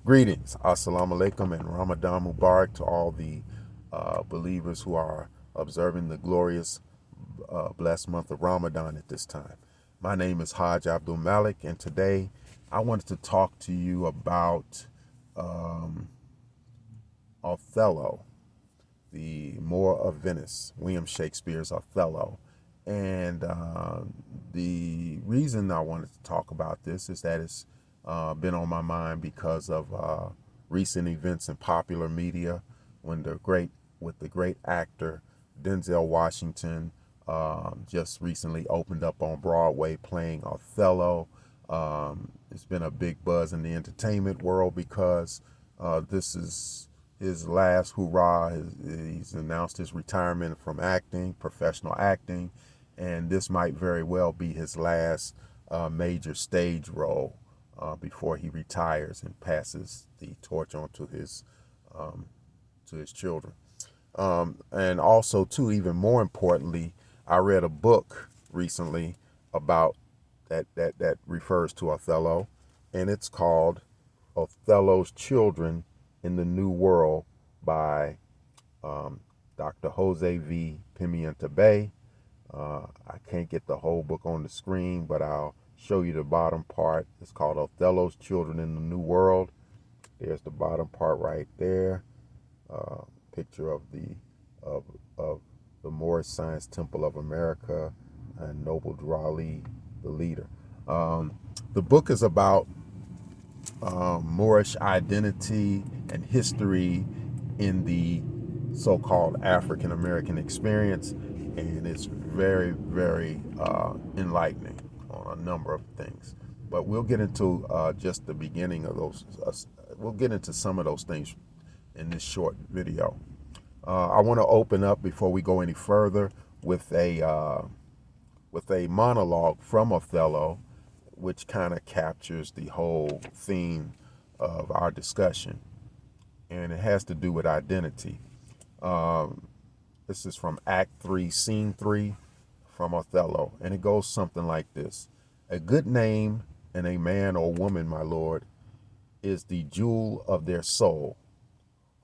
Greetings, Assalamu alaikum, and Ramadan Mubarak to all the believers who are observing the glorious, blessed month of Ramadan at this time. My name is Hajj Abdul-Malik, and today I wanted to talk to you about um, Othello, the Moor of Venice, William Shakespeare's Othello. And the reason I wanted to talk about this is that it's been on my mind because of recent events in popular media when the great actor Denzel Washington just recently opened up on Broadway playing Othello. It's been a big buzz in the entertainment world because this is his last hurrah. He's announced his retirement from acting, professional acting, and this might very well be his last major stage role before he retires and passes the torch on to his children. And also, too, even more importantly, I read a book recently about that refers to Othello, and it's called Othello's Children in the New World by Dr. Jose V. Pimienta Bay. I can't get the whole book on the screen, but I'll show you the bottom part. It's called Othello's Children in the New World. There's the bottom part right there. Picture of of the Moorish Science Temple of America and Noble Drawley, the leader. The book is about Moorish identity and history in the so-called African American experience, and it's very, very enlightening on a number of things. But we'll get into just the beginning of those. We'll get into some of those things in this short video. I want to open up before we go any further with a monologue from Othello, which kind of captures the whole theme of our discussion, and it has to do with identity. This is from Act 3, Scene 3 from Othello, and it goes something like this. A good name in a man or woman, my lord, is the jewel of their soul.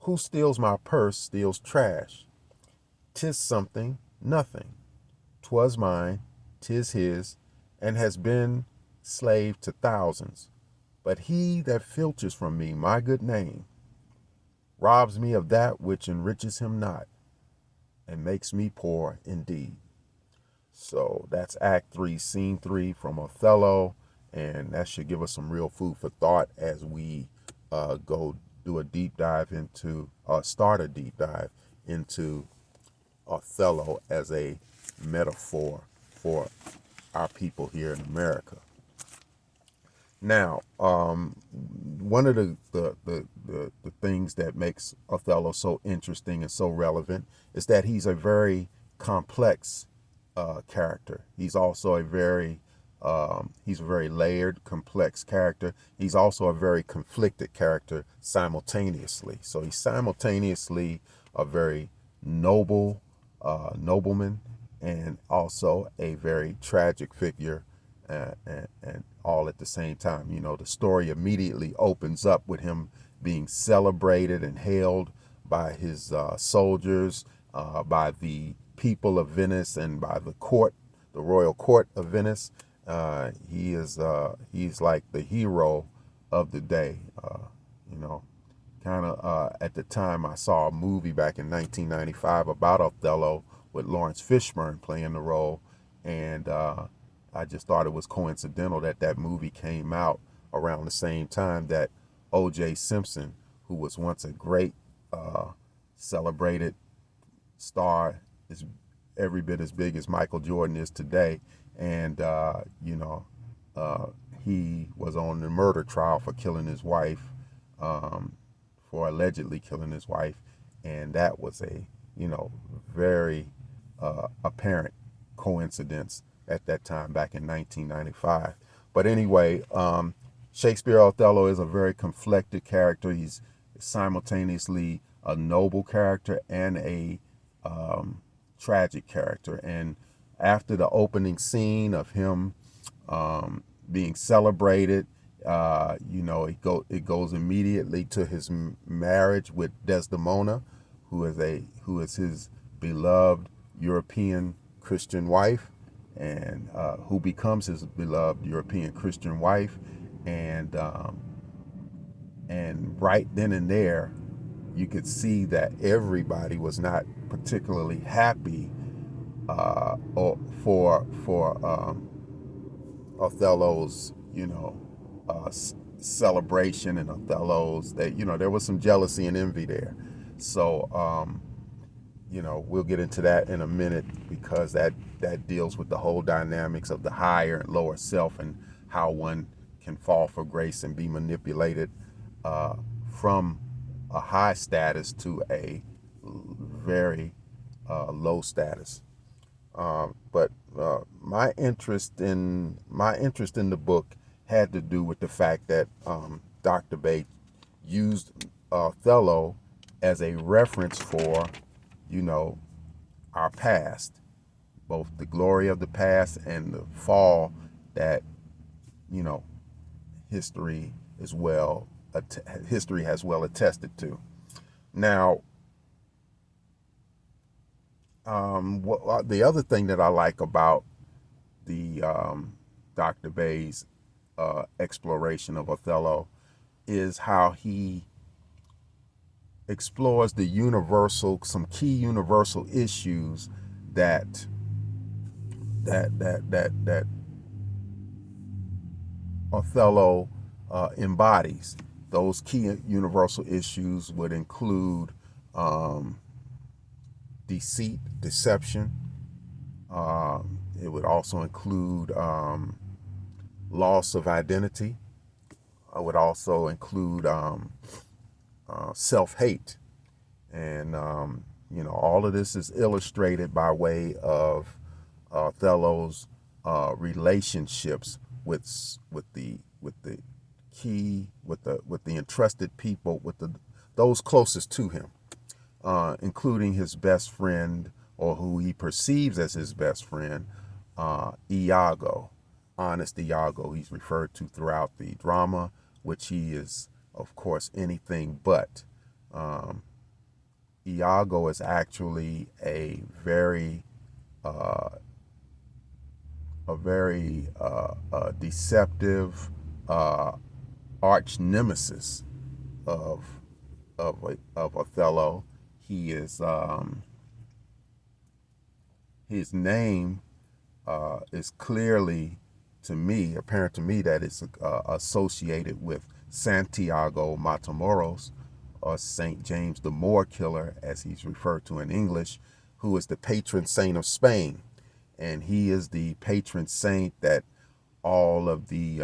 Who steals my purse steals trash. 'Tis something, nothing. 'Twas mine, 'tis his, and has been slave to thousands. But he that filches from me my good name robs me of that which enriches him not, and makes me poor indeed. So that's Act 3, Scene 3 from Othello, and that should give us some real food for thought as we go do a deep dive into, start a deep dive into Othello as a metaphor for our people here in America. Now, one of the things that makes Othello so interesting and so relevant is that he's a very complex character. He's also he's a very layered, complex character. He's also a very conflicted character simultaneously. So he's simultaneously a very nobleman, and also a very tragic figure, and all at the same time. You know, the story immediately opens up with him being celebrated and hailed by his soldiers, by the people of Venice, and by the royal court of Venice. He's like the hero of the day. You know, kind of at the time I saw a movie back in 1995 about Othello with Lawrence Fishburne playing the role, and I just thought it was coincidental that that movie came out around the same time that O.J. Simpson, who was once a great celebrated star, is every bit as big as Michael Jordan is today, and he was on the murder trial for killing his wife, for allegedly killing his wife, and that was a very apparent coincidence at that time back in 1995. But anyway, Shakespeare Othello is a very conflicted character. He's simultaneously a noble character and a tragic character. And after the opening scene of him being celebrated, It goes immediately to his marriage with Desdemona, who is his beloved European Christian wife, and who becomes his beloved European Christian wife, and right then and there, you could see that everybody was not particularly happy or for Othello's, celebration, and Othello's, that there was some jealousy and envy there. So we'll get into that in a minute, because that deals with the whole dynamics of the higher and lower self, and how one can fall for grace and be manipulated from a high status to a very low status. But my interest in the book had to do with the fact that Dr. Bates used Othello as a reference for, our past, both the glory of the past and the fall that, history history has well attested to. Now, the other thing that I like about the Dr. Bay's exploration of Othello is how he explores some key universal issues that Othello embodies. Those key universal issues would include deceit, deception. It would also include loss of identity. It would also include self-hate. And, all of this is illustrated by way of Othello's relationships with the entrusted people, those closest to him, including his best friend, or who he perceives as his best friend, Iago, honest Iago. He's referred to throughout the drama, which he is, of course, anything but. Iago is actually a very deceptive arch nemesis of Othello. He is his name is clearly, apparent to me, that it's associated with Santiago Matamoros, or Saint James the Moor Killer, as he's referred to in English, who is the patron saint of Spain. And he is the patron saint that all of the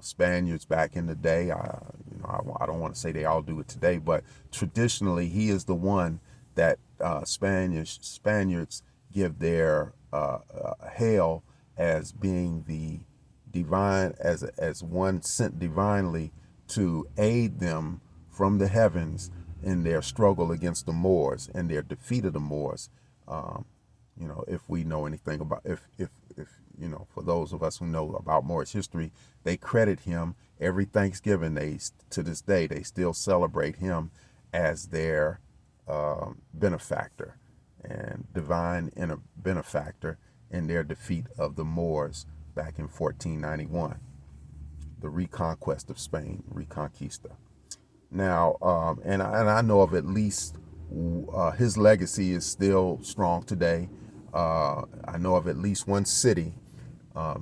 Spaniards back in the day, I don't want to say they all do it today, but traditionally he is the one that Spaniards give their hail as being the divine, as one sent divinely to aid them from the heavens in their struggle against the Moors and their defeat of the Moors. If we know anything about, if for those of us who know about Moorish history, they credit him every Thanksgiving. To this day, they still celebrate him as their benefactor and divine benefactor in their defeat of the Moors back in 1491, the reconquest of Spain, Reconquista. Now, and I know of at least his legacy is still strong today. I know of at least one city,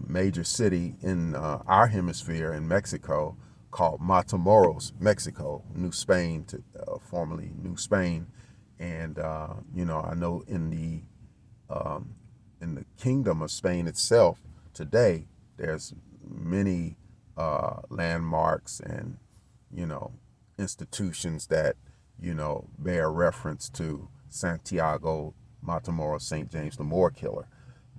major city in our hemisphere in Mexico, called Matamoros, Mexico, New Spain, formerly New Spain. And I know in the Kingdom of Spain itself today, there's many landmarks and institutions that bear reference to Santiago Matamoros, Saint James the Moor Killer.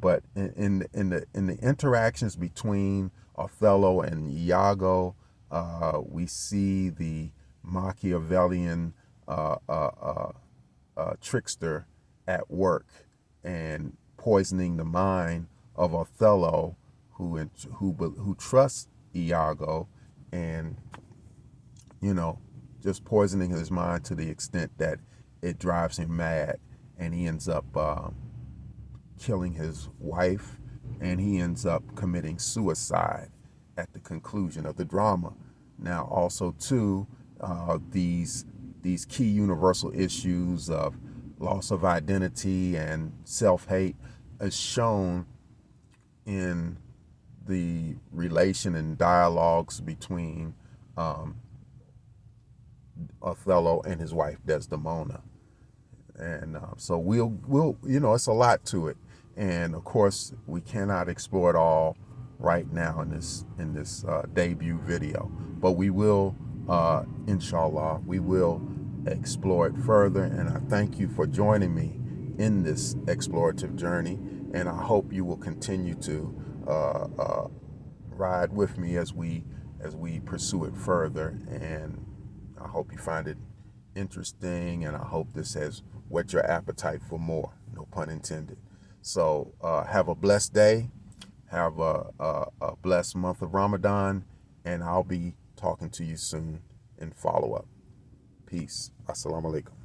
But in the interactions between Othello and Iago, we see the Machiavellian trickster at work and poisoning the mind of Othello, who trusts Iago, and just poisoning his mind to the extent that it drives him mad, and he ends up killing his wife, and he ends up committing suicide at the conclusion of the drama. Now, also too, these key universal issues of loss of identity and self-hate is shown in the relation and dialogues between Othello and his wife Desdemona. And so we'll it's a lot to it, and of course we cannot explore it all right now in this debut video, but we will, inshallah, we will explore it further. And I thank you for joining me in this explorative journey, and I hope you will continue to ride with me as we pursue it further. And I hope you find it interesting, and I hope this has whet your appetite for more, no pun intended. So have a blessed day, have a blessed month of Ramadan, and I'll be talking to you soon in follow-up. Peace. Assalamu alaikum.